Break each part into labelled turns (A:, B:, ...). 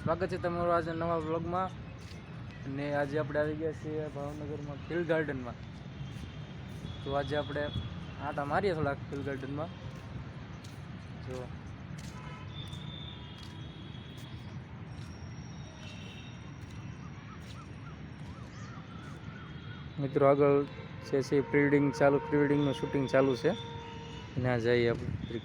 A: સ્વાગત છે તમારું આજે નવા વ્લોગમાં. અને આજે આપણે આવી ગયા છીએ ભાવનગરમાં હિલ ગાર્ડનમાં. તો આજે આપણે આટા મારીએ થોડાક હિલ ગાર્ડનમાં. જો મિત્રો આગળ છે પ્રી વેડિંગનું શૂટિંગ ચાલુ છે. ત્યાં જઈએ આપણે.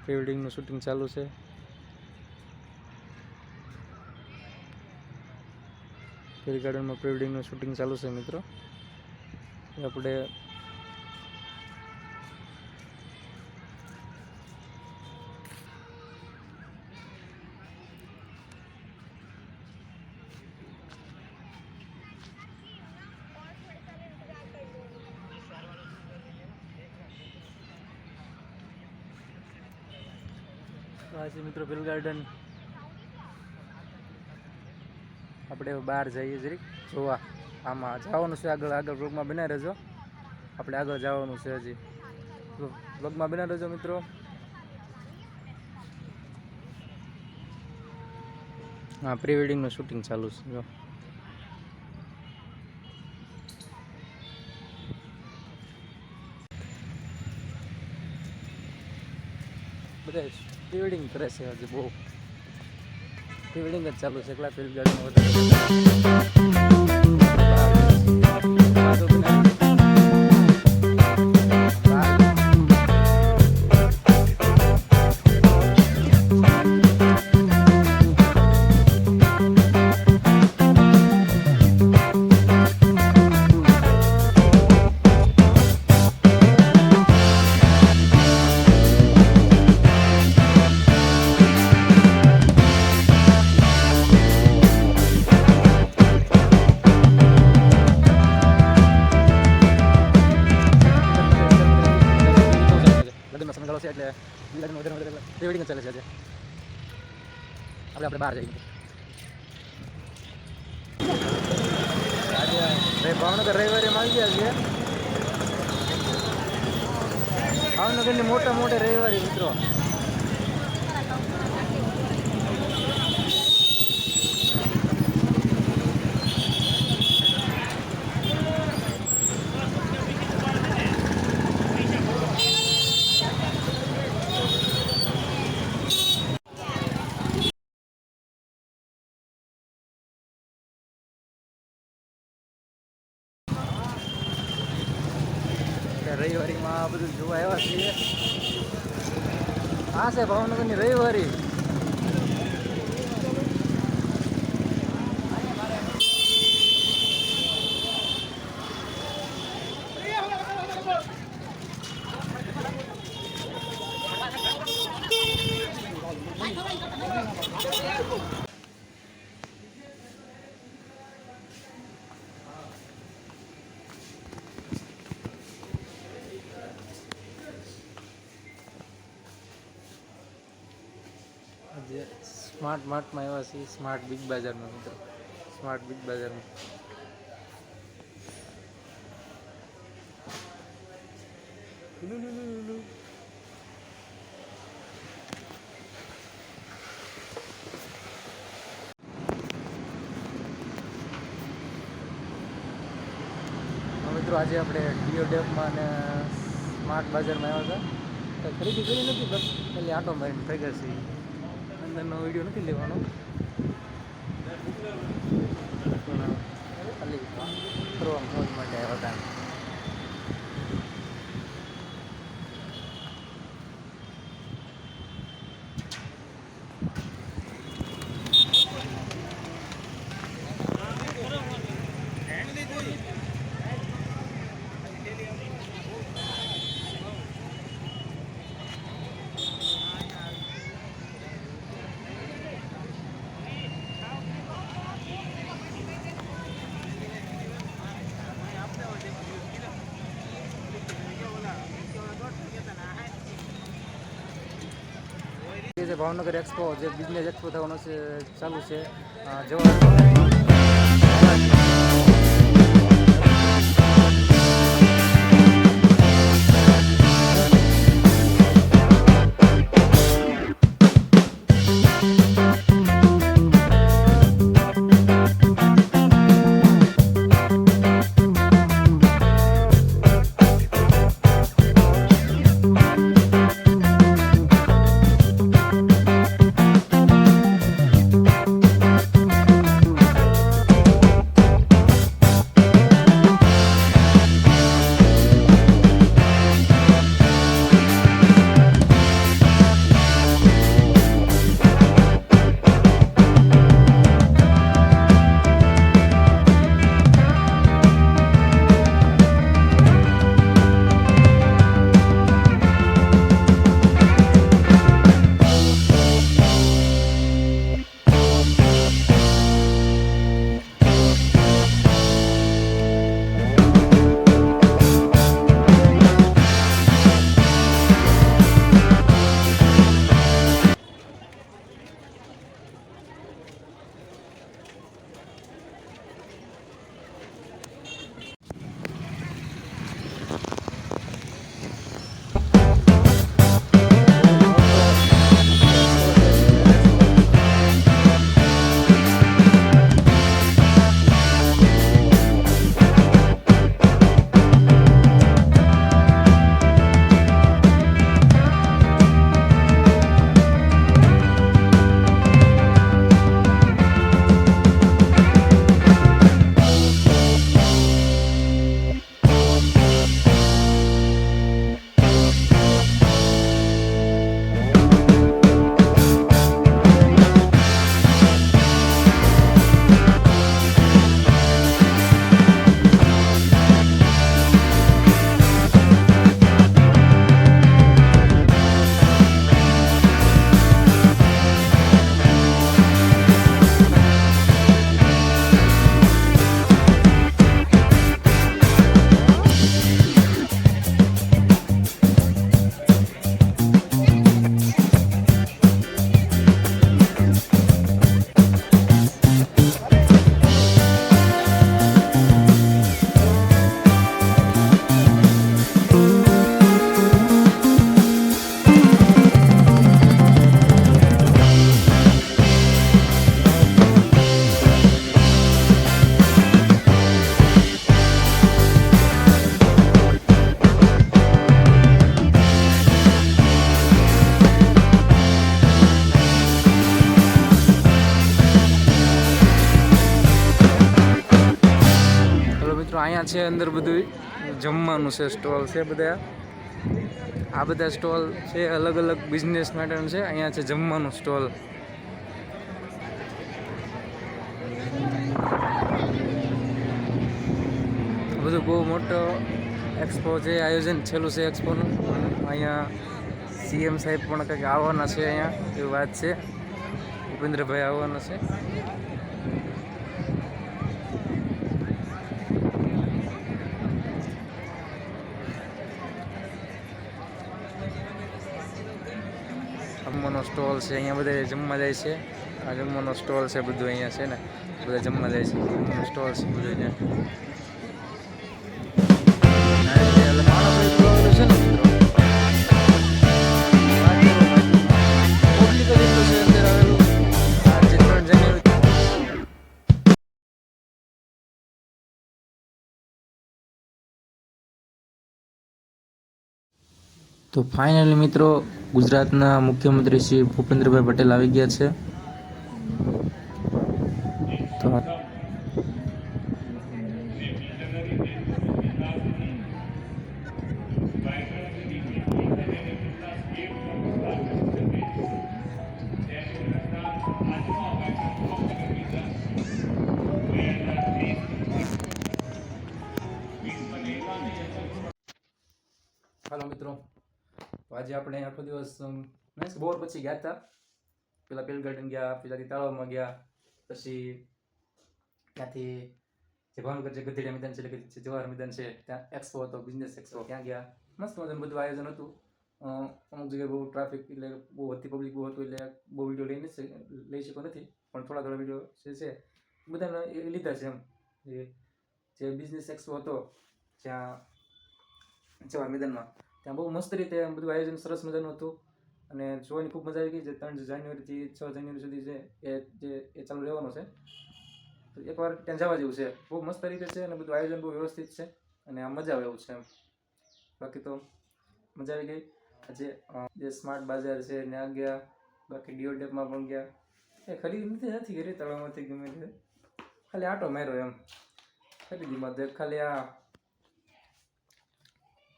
A: પ્રી વેડિંગનું શૂટિંગ ચાલુ છે. હિલ ગાર્ડનમાં પ્રી વેડિંગનું શૂટિંગ ચાલુ છે મિત્રો. આપણે આ છે મિત્રો હિલ ગાર્ડન. આપણે બહાર જઈએ જરીક જોવા. આમાં જવાનું છે આગળ બ્લોગમાં બનાવી રહેજો. આપણે આગળ જવાનું છે હજી. બ્લોગમાં બનાવી રહેજો મિત્રો. હા, પ્રી વેડિંગનું શૂટિંગ ચાલુ છે. જો બધા પ્રી વેડિંગ કરે છે. હજી બહુ પ્રી વેડિંગ જ ચાલુ છે. એકલા હિલ ગાર્ડન એટલે પ્રી વેડિંગ ચાલે છે. આજે આપણે બહાર જઈએ. આજે ભાવનગર રવિવારે આવી ગયા છીએ. ભાવનગરની મોટા રવિવારી મિત્રો. રવિવારીમાં આ બધું જોવા આવ્યા છીએ. આ છે ભાવનગરની રવિવારી. જે સ્માર્ટ માર્ટમાં આવ્યા છીએ. સ્માર્ટ બિગ બજારમાં મિત્રો. સ્માર્ટ બિગ બજારમાં મિત્રો આજે આપણે ડીઓ ડેપમાં અને સ્માર્ટ બજારમાં આવ્યા હતા. ખરીદી કરી નથી, બસ ખાલી આટો મારીને થઈ ગયા છીએ. અંદરનો વિડીયો નથી લેવાનો, ખાલી ફરવા મોજ માટે આવ્યા હતા. ભાવનગર એક્સપો જે બિઝનેસ એક્સપો થવાનો છે ચાલુ છે જવા અહીંયા છે અંદર બધું જમવાનું છે, સ્ટોલ છે બધા. આ બધા સ્ટોલ છે અલગ અલગ બિઝનેસ માટેનું છે. અહીંયા છે જમવાનું સ્ટોલ. બધું બહુ મોટો એક્સપો છે, આયોજન છેલ્લું છે એક્સપોનું. અહીંયા સીએમ સાહેબ પણ કંઈક આવવાના છે અહીંયા, એવી વાત છે. ભૂપેન્દ્રભાઈ આવવાના છે. જમવાનો સ્ટોલ છે, અહીંયા બધા જમવા જાય છે. આ જમવાનો સ્ટોલ છે બધું અહીંયા છે ને, બધા જમવા જાય છે. જમવાનો સ્ટોલ છે બધું અહીંયા. તો ફાઇનલી મિત્રો, ગુજરાતના મુખ્યમંત્રી શ્રી ભૂપેન્દ્રભાઈ પટેલ આવી ગયા છે. તો હાલો મિત્રો, તો આજે આપણે આખો દિવસ મીન્સ બોર પછી ગયા હતા. પેલા પેલ ગાર્ડન ગયા, પેલાથી તળાવમાં ગયા, પછી ત્યાંથી જે ભાવનગર જે ગધેડા મેદાન છે, એટલે કે જવાહર મેદાન છે, ત્યાં એક્સપો હતો, બિઝનેસ એક્સપો, ત્યાં ગયા. મસ્ત મજાનું બધું આયોજન હતું. અમુક જગ્યાએ બહુ ટ્રાફિક, એટલે બહુ હતી પબ્લિક બહુ હતું, એટલે બહુ વિડીયો લઈ શકો નથી, પણ થોડા થોડા વિડીયો જે છે બધાને એ લીધા છે એમ. જે બિઝનેસ એક્સપો હતો જ્યાં જવાહર મેદાનમાં, ત્યાં બહુ મસ્ત રીતે બધું આયોજન સરસ મજાનું હતું. અને જોવાની ખૂબ મજા આવી ગઈ. જે 3 જાન્યુઆરીથી 6 જાન્યુઆરી સુધી છે એ ચાલુ રહેવાનું છે. તો એકવાર ત્યાં જવા જેવું છે. બહુ મસ્ત રીતે છે અને બધું આયોજન બહુ વ્યવસ્થિત છે અને આ મજા આવે એવું છે એમ. બાકી તો મજા આવી ગઈ. આજે જે સ્માર્ટ બાજાર છે ત્યાં ગયા, બાકી ડીઓ ડેપમાં પણ ગયા. એ ખરીદી નથી કરી તળાવમાંથી, ગમે તે ખાલી આટો માર્યો એમ. ખરીદીમાં તો ખાલી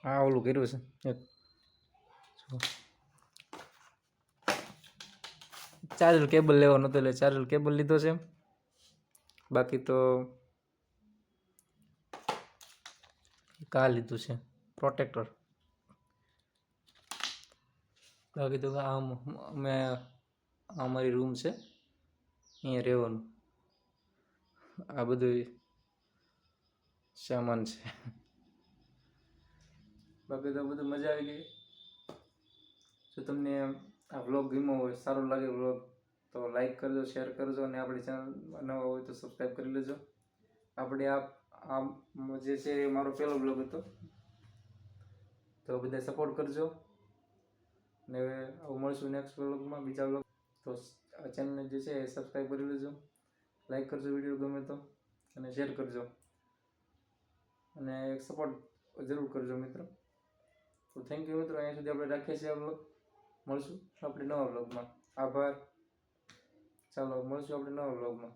A: આ ઓલું કર્યું છે, ચાર્જર કેબલ લેવાનો હતો એટલે ચાર્જર કેબલ લીધો છે. બાકી તો કા લીધું છે પ્રોટેક્ટર. બાકી તો અમે અમારી રૂમ છે અહીંયા રહેવાનું. આ બધું સામાન છે. બાકી તો બધું મજા આવી ગઈ. જો તમને આ વ્લોગ ગમ્યો હોય, સારો લાગે વ્લોગ, તો લાઈક કરજો, શેર કરજો અને આપણી ચેનલ નવા હોય તો સબસ્ક્રાઈબ કરી લેજો. આપણે આ જે છે એ મારો પહેલો વ્લોગ હતો, તો બધા સપોર્ટ કરજો. ને હવે આવું મળશું નેક્સ્ટ વ્લોગમાં, બીજા વ્લોગ. તો આ ચેનલને જે છે એ સબસ્ક્રાઈબ કરી લેજો, લાઈક કરજો વિડીયો ગમે તો, અને શેર કરજો, અને એક સપોર્ટ જરૂર કરજો મિત્રો. તો થેન્ક યુ મિત્રો. અહીંયા સુધી આપણે રાખીએ છીએ આ વ્લોગ. મળશું આપણે નવા વ્લોગમાં. આભાર. ચાલો મળશું આપણે નવા વ્લોગમાં.